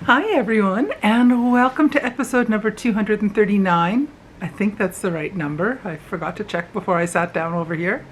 Hi everyone, and welcome to episode number 239. I think that's the right number. I forgot to check before I sat down over here.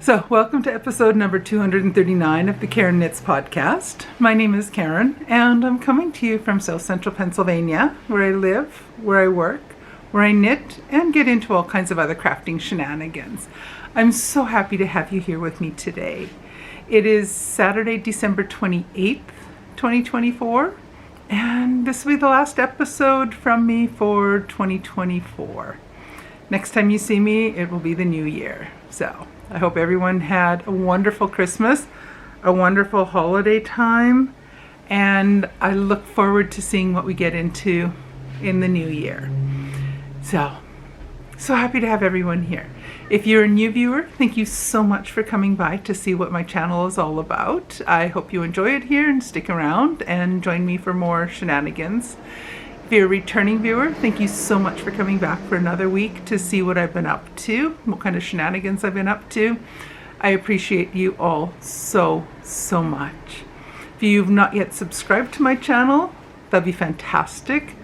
So welcome to episode number 239 of the Karen Knits podcast. My name is Karen, and I'm coming to you from South Central Pennsylvania, where I live, where I work, where I knit, and get into all kinds of other crafting shenanigans. I'm so happy to have you here with me today. It is Saturday, December 28th, 2024, and this will be the last episode from me for 2024. Next time you see me, it will be the new year. So I hope everyone had a wonderful Christmas, a wonderful holiday time, and I look forward to seeing what we get into in the new year. So happy to have everyone here. If you're a new viewer, thank you so much for coming by to see what my channel is all about. I hope you enjoy it here and stick around and join me for more shenanigans. If you're a returning viewer, thank you so much for coming back for another week to see what I've been up to, what kind of shenanigans I've been up to. I appreciate you all so much. If you've not yet subscribed to my channel, that'd be fantastic.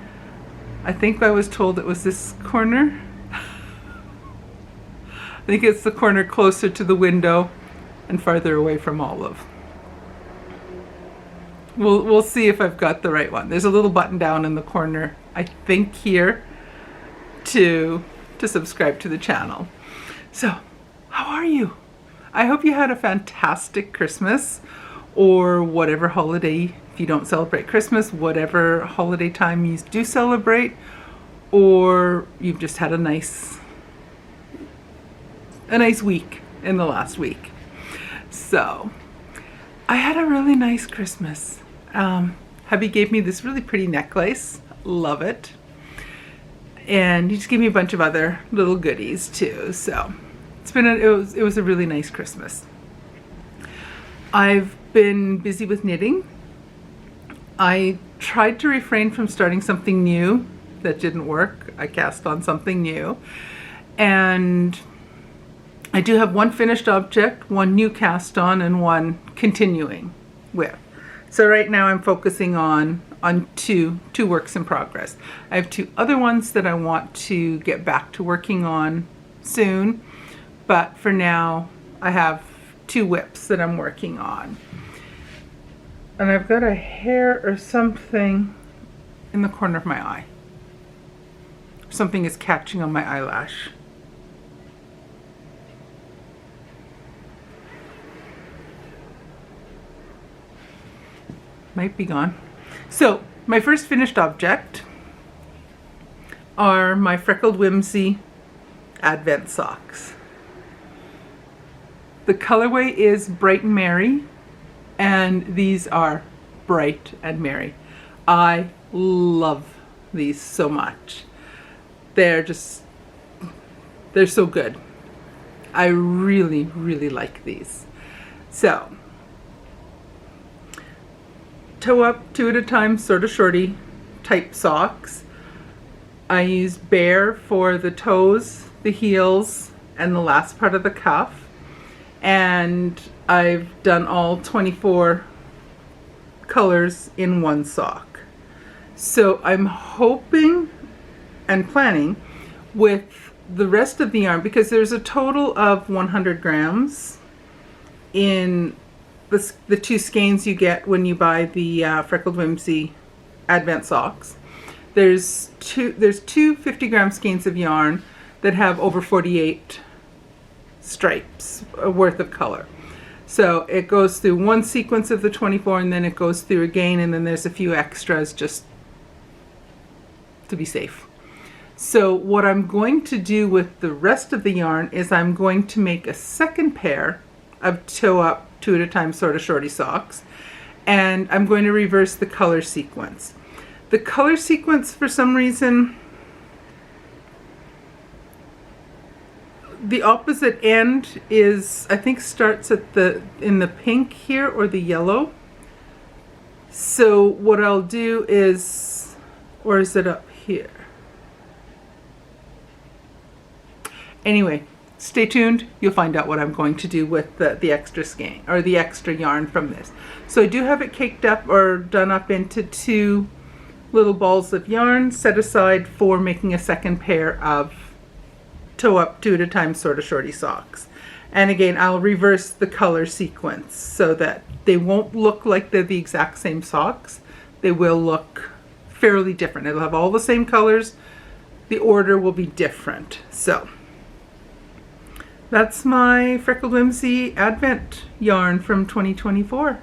I think I was told it was this corner. I think it's the corner closer to the window and farther away from Olive. We'll see if I've got the right one. There's a little button down in the corner, I think, here to subscribe to the channel. So, how are you? I hope you had a fantastic Christmas, or whatever holiday, if you don't celebrate Christmas, whatever holiday time you do celebrate, or you've just had a nice week in the last week. So I had a really nice Christmas. Hubby gave me this really pretty necklace. Love it. And he just gave me a bunch of other little goodies too. So it was a really nice Christmas. I've been busy with knitting. I tried to refrain from starting something new. That didn't work. I cast on something new. And I do have one finished object, one new cast on, and one continuing with. So right now I'm focusing on two works in progress. I have two other ones that I want to get back to working on soon, but for now I have two whips that I'm working on. And I've got a hair or something in the corner of my eye. Something is catching on my eyelash. Might be gone. So my first finished object are my Freckled Whimsy Advent socks. The colorway is Bright and Merry, and these are bright and merry. I love these so much. They're so good. I really like these. So toe up, two at a time, sort of shorty type socks. I use bare for the toes, the heels, and the last part of the cuff. And I've done all 24 colors in one sock. So I'm hoping and planning with the rest of the yarn, because there's a total of 100 grams in the two skeins you get when you buy the Freckled Whimsy Advent socks. There's two 50-gram skeins of yarn that have over 48 stripes worth of color. So it goes through one sequence of the 24, and then it goes through again, and then there's a few extras just to be safe. So what I'm going to do with the rest of the yarn is I'm going to make a second pair of toe up, two at a time sort of shorty socks, and I'm going to reverse the color sequence. The color sequence, for some reason, the opposite end is, I think, starts at in the pink here or the yellow. So what I'll do is, or is it up here? Anyway, stay tuned. You'll find out what I'm going to do with the extra skein or the extra yarn from this. So I do have it caked up or done up into 2 little balls of yarn set aside for making a second pair of toe up 2 at a time sort of shorty socks. And again, I'll reverse the color sequence so that they won't look like they're the exact same socks. They will look fairly different. It'll have all the same colors. The order will be different. So that's my Freckled Whimsy Advent yarn from 2024.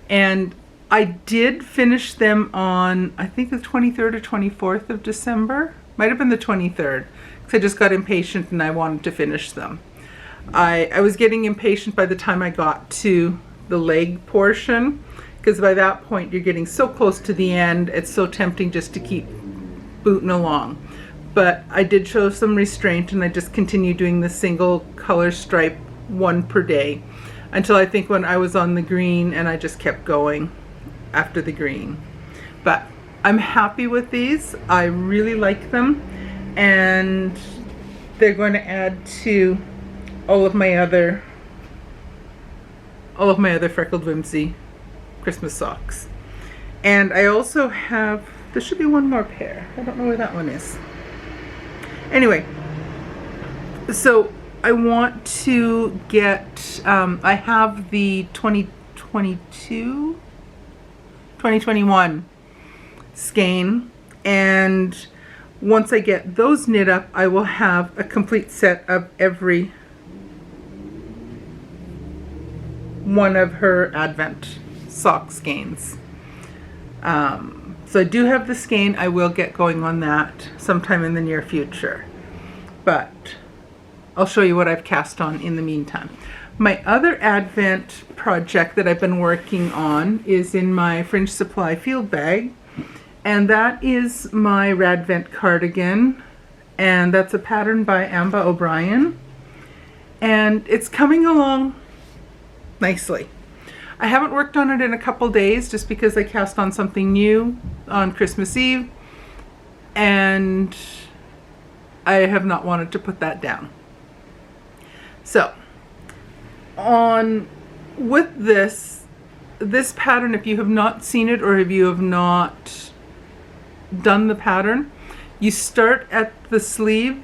And I did finish them on, I think, the 23rd or 24th of December. Might have been the 23rd, because I just got impatient and I wanted to finish them. I was getting impatient by the time I got to the leg portion, because by that point you're getting so close to the end, it's so tempting just to keep booting along. But I did show some restraint and I just continued doing the single color stripe, 1 per day, until I think when I was on the green, and I just kept going after the green. But I'm happy with these. I really like them, and they're going to add to all of my other Freckled Whimsy Christmas socks. And I also have, there should be one more pair. I don't know where that one is. Anyway, so I want to get, I have the 2021 skein, and once I get those knit up, I will have a complete set of every one of her Advent sock skeins. So I do have the skein. I will get going on that sometime in the near future, but I'll show you what I've cast on in the meantime. My other Advent project that I've been working on is in my Fringe Supply field bag, and that is my Rad Vent Cardigan, and that's a pattern by Amba O'Brien, and it's coming along nicely. I haven't worked on it in a couple days just because I cast on something new on Christmas Eve, and I have not wanted to put that down. So with this pattern, if you have not seen it or if you have not done the pattern, you start at the sleeve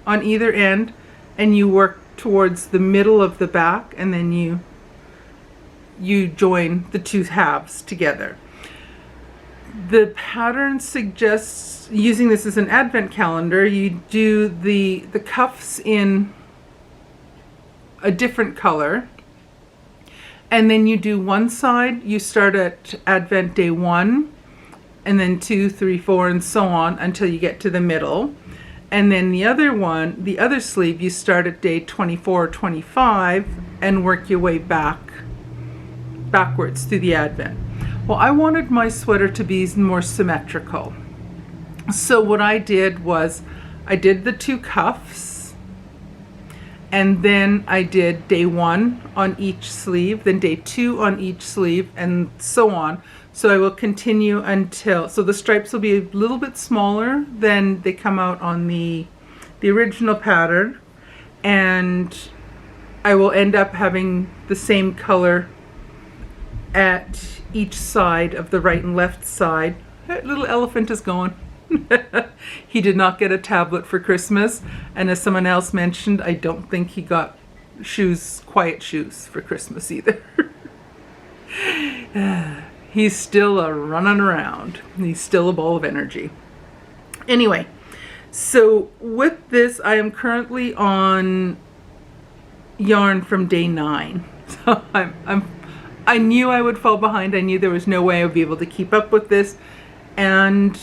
on either end and you work towards the middle of the back, and then you join the 2 halves together. The pattern suggests using this as an advent calendar. You do the cuffs in a different color, and then you do one side, you start at Advent day 1, and then 2, 3, 4, and so on until you get to the middle. And then the other sleeve, you start at day 24 or 25 and work your way backwards through the Advent. Well, I wanted my sweater to be more symmetrical. So what I did was I did the 2 cuffs, and then I did day 1 on each sleeve, then day 2 on each sleeve, and so on. So I will continue until, so the stripes will be a little bit smaller than they come out on the original pattern, and I will end up having the same color at each side of the right and left side. That little elephant is going. He did not get a tablet for Christmas, and as someone else mentioned, I don't think he got quiet shoes for Christmas either. He's still a running around. He's still a ball of energy. Anyway, so with this, I am currently on yarn from day 9. So I knew I would fall behind. I knew there was no way I would be able to keep up with this and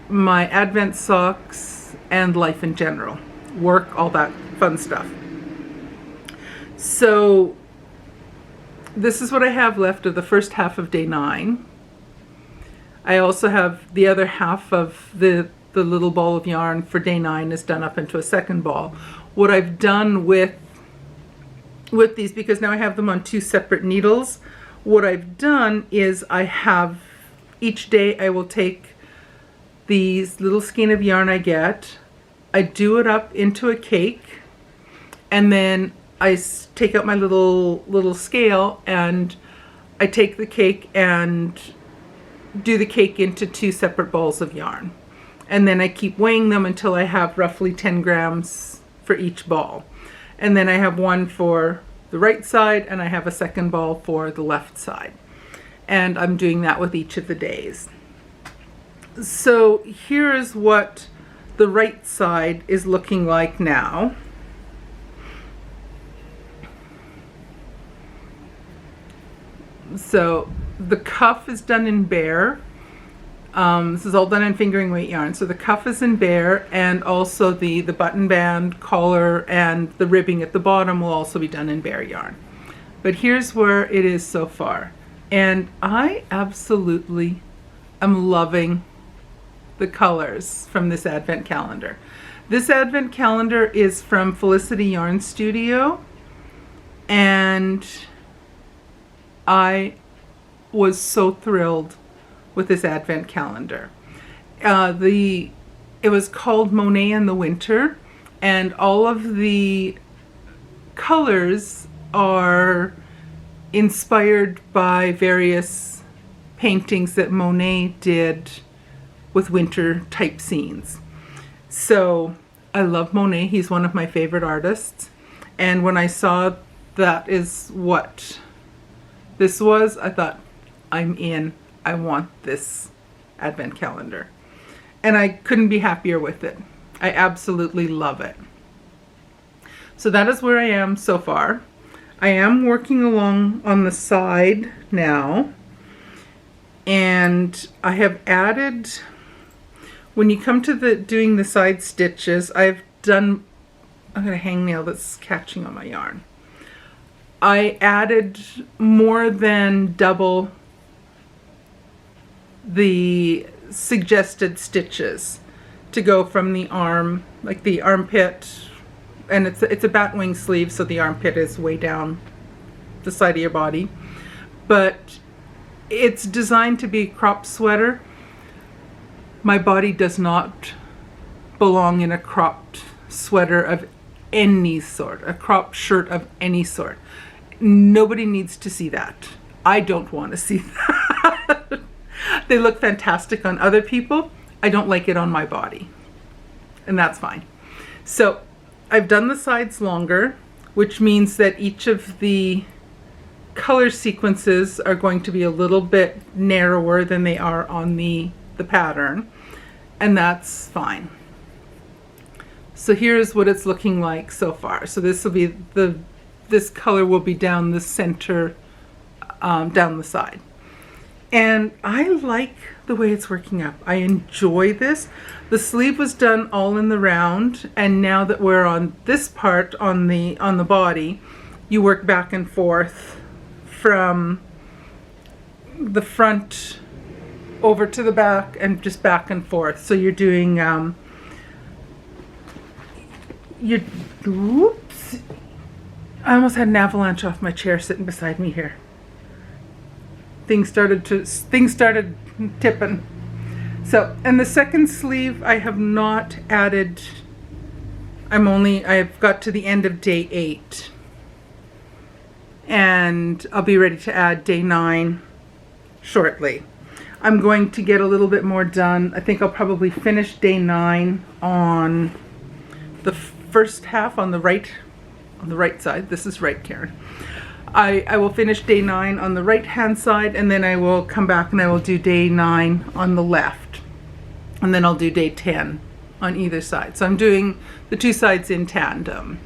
my Advent socks and life in general, work, all that fun stuff. So this is what I have left of the first half of day 9. I also have the other half of the little ball of yarn for day 9 is done up into a second ball. What I've done with these, because now I have them on 2 separate needles, what I've done is I have, each day I will take these little skein of yarn I get, I do it up into a cake, And then I take out my little scale, and I take the cake and do the cake into 2 separate balls of yarn. And then I keep weighing them until I have roughly 10 grams for each ball. And then I have one for the right side, and I have a second ball for the left side. And I'm doing that with each of the days. So here is what the right side is looking like now. So the cuff is done in bare. This is all done in fingering weight yarn. So the cuff is in bare, and also the button band, collar, and the ribbing at the bottom will also be done in bare yarn. But here's where it is so far. And I absolutely am loving the colors from this advent calendar. This advent calendar is from Felicity Yarn Studio, and I was so thrilled with this advent calendar. It was called Monet in the Winter, and all of the colors are inspired by various paintings that Monet did with winter type scenes. So I love Monet. He's one of my favorite artists. And when I saw that is what this was, I thought, I'm in. I want this advent calendar. And I couldn't be happier with it. I absolutely love it. So that is where I am so far. I am working along on the side now. And I have added, when you come to doing the side stitches, I've got a hangnail that's catching on my yarn. I added more than double the suggested stitches to go from the arm, like the armpit, and it's a batwing sleeve, so the armpit is way down the side of your body. But it's designed to be a crop sweater. My body does not belong in a cropped sweater of any sort, a cropped shirt of any sort. Nobody needs to see that. I don't want to see that. They look fantastic on other people. I don't like it on my body. And that's fine. So I've done the sides longer, which means that each of the color sequences are going to be a little bit narrower than they are on the pattern. And that's fine. So here's what it's looking like so far. So this will be this color will be down the center, down the side. And I like the way it's working up. I enjoy this. The sleeve was done all in the round, and now that we're on this part on the body, you work back and forth from the front over to the back and just back and forth. So you're doing oops. I almost had an avalanche off my chair sitting beside me here. Things started tipping. So, and the second sleeve I have not added. I've got to the end of day 8. And I'll be ready to add day 9 shortly. I'm going to get a little bit more done. I think I'll probably finish day 9 on the first half on the right side. This is right, Karen. I will finish day 9 on the right hand side, and then I will come back and I will do day 9 on the left, and then I'll do day 10 on either side. So I'm doing the 2 sides in tandem.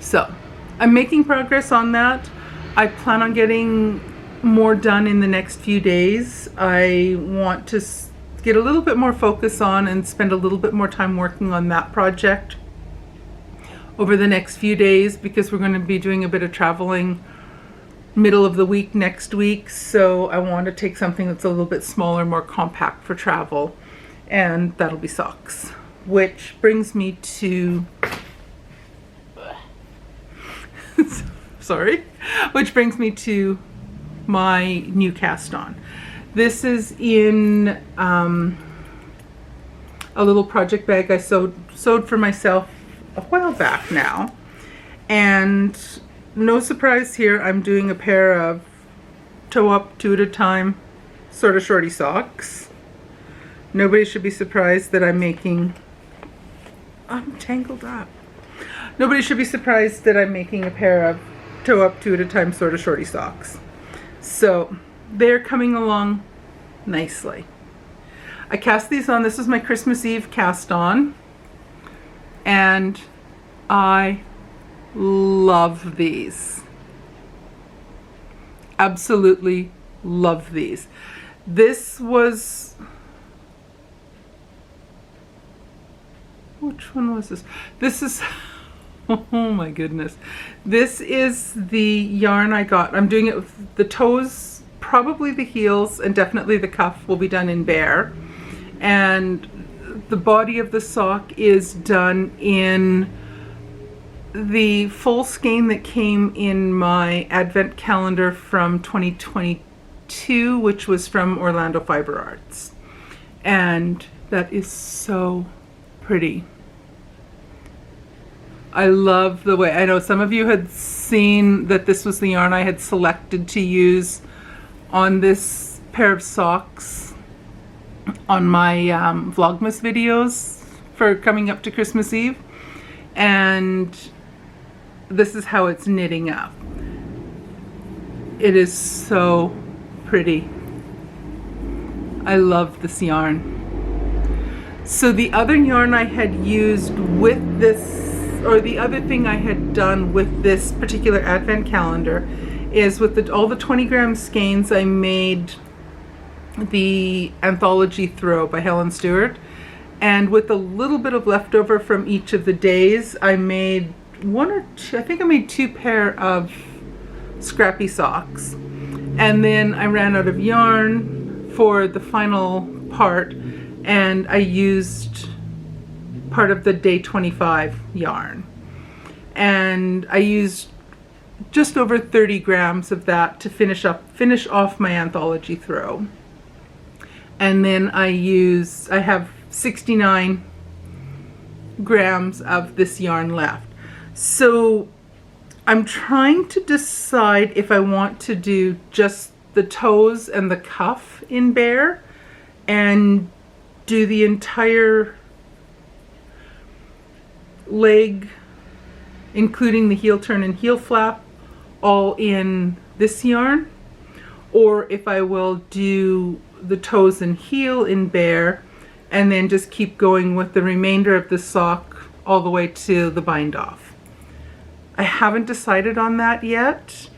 So I'm making progress on that. I plan on getting more done in the next few days. I want to get a little bit more focus on and spend a little bit more time working on that project over the next few days, because we're going to be doing a bit of traveling middle of the week next week. So I want to take something that's a little bit smaller, more compact for travel, and that'll be socks. Which brings me to which brings me to my new cast on. This is in a little project bag I sewed for myself a while back now. And no surprise here, I'm doing a pair of toe up, two at a time, sort of shorty socks. Nobody should be surprised that I'm tangled up. Nobody should be surprised that I'm making a pair of toe up, two at a time, sort of shorty socks. So they're coming along nicely. I cast these on. This is my Christmas Eve cast on, and I love these. Absolutely love these. This was, which one was this? This is, oh my goodness. This is the yarn I got. I'm doing it with the toes, probably the heels, and definitely the cuff will be done in Bear. And the body of the sock is done in the full skein that came in my advent calendar from 2022, which was from Orlando Fiber Arts. And that is so pretty. I love the way, I know some of you had seen that this was the yarn I had selected to use on this pair of socks on my Vlogmas videos for coming up to Christmas Eve. And this is how it's knitting up. It is so pretty. I love this yarn. So the other yarn I had used with this, or the other thing I had done with this particular advent calendar, is with all the 20 gram skeins, I made the Anthology Throw by Helen Stewart. And with a little bit of leftover from each of the days, I made one or two, I think I made two pair of scrappy socks. And then I ran out of yarn for the final part, and I used part of the day 25 yarn. And I used just over 30 grams of that to finish off my Anthology Throw. And then I have 69 grams of this yarn left. So I'm trying to decide if I want to do just the toes and the cuff in Bear and do the entire leg, including the heel turn and heel flap, all in this yarn, or if I will do the toes and heel in Bear and then just keep going with the remainder of the sock all the way to the bind off. I haven't decided on that yet,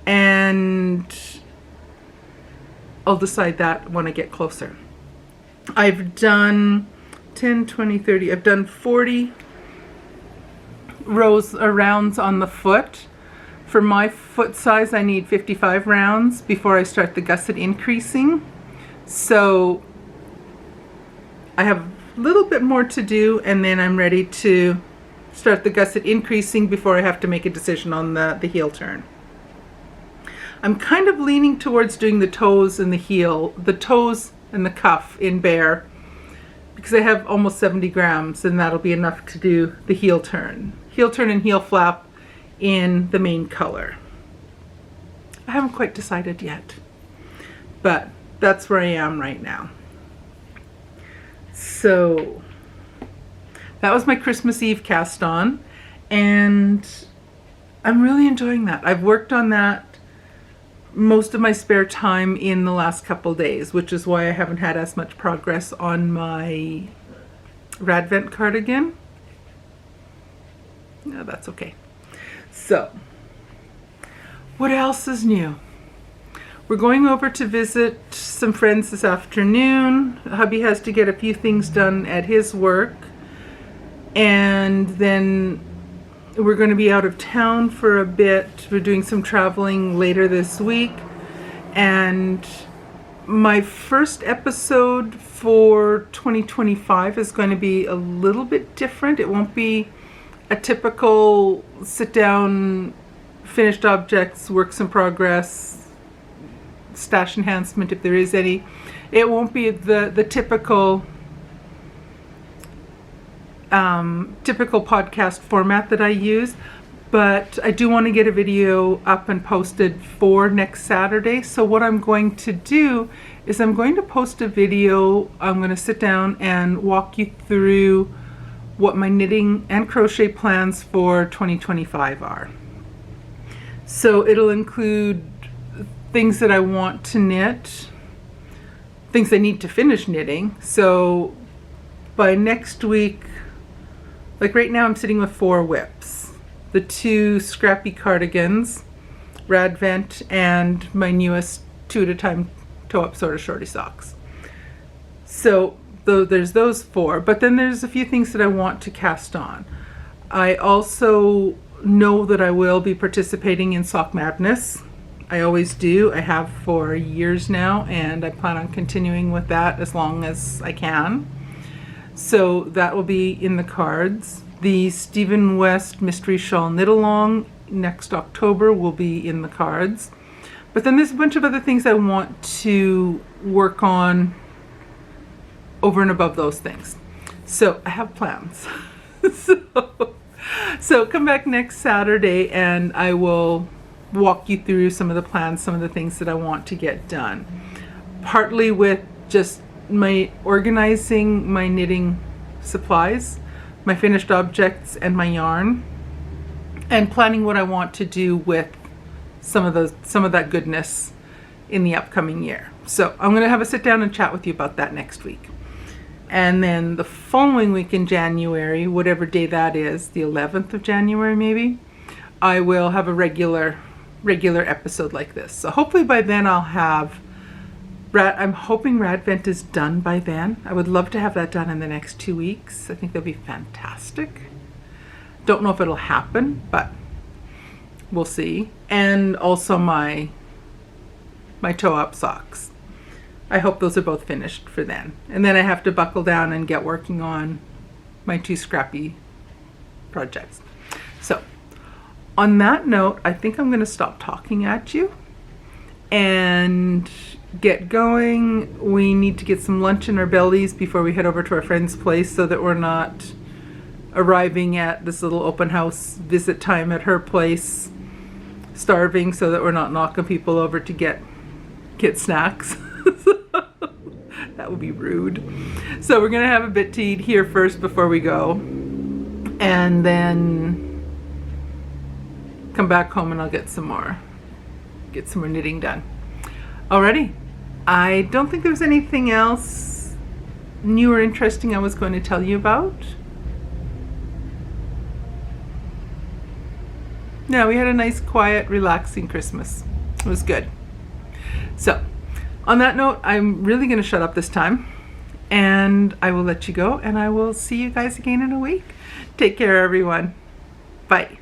and I'll decide that when I get closer. I've done 10, 20, 30, I've done 40 rows or rounds on the foot. For my foot size, I need 55 rounds before I start the gusset increasing. So I have a little bit more to do, and then I'm ready to start the gusset increasing before I have to make a decision on the heel turn. I'm kind of leaning towards doing the toes and the heel, the toes and the cuff in Bear, because I have almost 70 grams, and that'll be enough to do the heel turn. Heel turn and heel flap in the main color. I haven't quite decided yet, but that's where I am right now. So that was my Christmas Eve cast on, and I'm really enjoying that. I've worked on that most of my spare time in the last couple days, which is why I haven't had as much progress on my Rad Vent cardigan. No, that's okay. So, what else is new? We're going over to visit some friends this afternoon. Hubby has to get a few things done at his work. And then we're going to be out of town for a bit. We're doing some traveling later this week. And my first episode for 2025 is going to be a little bit different. It won't be a typical sit down, finished objects, works in progress, stash enhancement if there is any. It won't be the typical typical podcast format that I use, but I do want to get a video up and posted for next Saturday. So what I'm going to do is I'm going to post a video. I'm going to sit down and walk you through what my knitting and crochet plans for 2025 are. So it'll include things that I want to knit, things I need to finish knitting. So by next week, like right now I'm sitting with 4 whips. The 2 scrappy cardigans, Rad Vent, and my newest 2 at a time toe-up sort of shorty socks. So there's those 4, but then there's a few things that I want to cast on. I also know that I will be participating in Sock Madness. I always do. I have for years now, and I plan on continuing with that as long as I can. So that will be in the cards. The Stephen West Mystery Shawl Knit Along next October will be in the cards. But then there's a bunch of other things I want to work on over and above those things. So I have plans. So come back next Saturday and I will walk you through some of the plans, some of the things that I want to get done. Partly with just my organizing my knitting supplies, my finished objects, and my yarn, and planning what I want to do with some of that goodness in the upcoming year. So I'm going to have a sit down and chat with you about that next week. And then the following week in January, whatever day that is, the 11th of January maybe, I will have a regular episode like this. So hopefully by then I'll have I'm hoping Rad Vent is done by then. I would love to have that done in the next 2 weeks. I think that'd be fantastic. Don't know if it'll happen, but we'll see. And also my toe-up socks. I hope those are both finished for then. And then I have to buckle down and get working on my 2 scrappy projects. So on that note, I think I'm going to stop talking at you and get going. We need to get some lunch in our bellies before we head over to our friend's place so that we're not arriving at this little open house visit time at her place starving, so that we're not knocking people over to get snacks. That would be rude. So we're gonna have a bit to eat here first before we go, and then come back home and I'll get some more knitting done. Alrighty. I don't think there's anything else new or interesting I was going to tell you about. No, we had a nice, quiet, relaxing Christmas. It was good. So, on that note, I'm really going to shut up this time, and I will let you go, and I will see you guys again in a week. Take care, everyone. Bye.